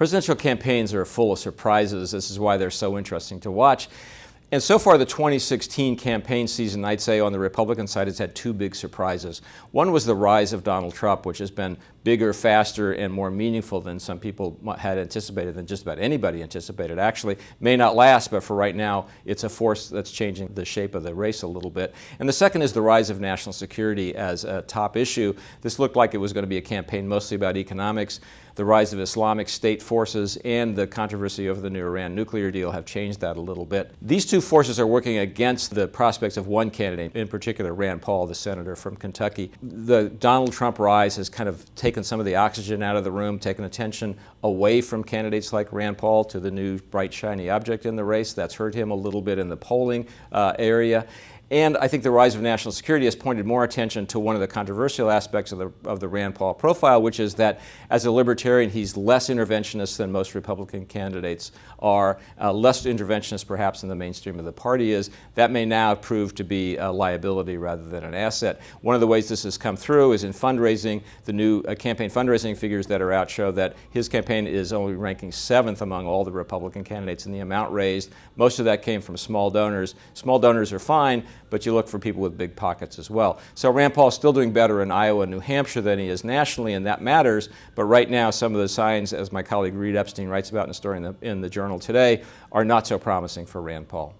Presidential campaigns are full of surprises. This is why they're so interesting to watch. And so far, the 2016 campaign season, I'd say on the Republican side, has had two big surprises. One was the rise of Donald Trump, which has been bigger, faster, and more meaningful than some people had anticipated, than just about anybody anticipated. Actually, may not last, but for right now, it's a force that's changing the shape of the race a little bit. And the second is the rise of national security as a top issue. This looked like it was going to be a campaign mostly about economics. The rise of Islamic State forces and the controversy over the new Iran nuclear deal have changed that a little bit. These two forces are working against the prospects of one candidate, in particular Rand Paul, the senator from Kentucky. The Donald Trump rise has kind of taken some of the oxygen out of the room, taken attention away from candidates like Rand Paul to the new bright, shiny object in the race. That's hurt him a little bit in the polling area. And I think the rise of national security has pointed more attention to one of the controversial aspects of the Rand Paul profile, which is that as a libertarian, he's less interventionist than most Republican candidates are, less interventionist perhaps than the mainstream of the party is. That may now prove to be a liability rather than an asset. One of the ways this has come through is in fundraising. The new campaign fundraising figures that are out show that his campaign is only ranking 7th among all the Republican candidates in the amount raised. Most of that came from small donors. Small donors are fine, but you look for people with big pockets as well. So Rand Paul is still doing better in Iowa and New Hampshire than he is nationally, and that matters. But right now, some of the signs, as my colleague Reed Epstein writes about in a story in the Journal today, are not so promising for Rand Paul.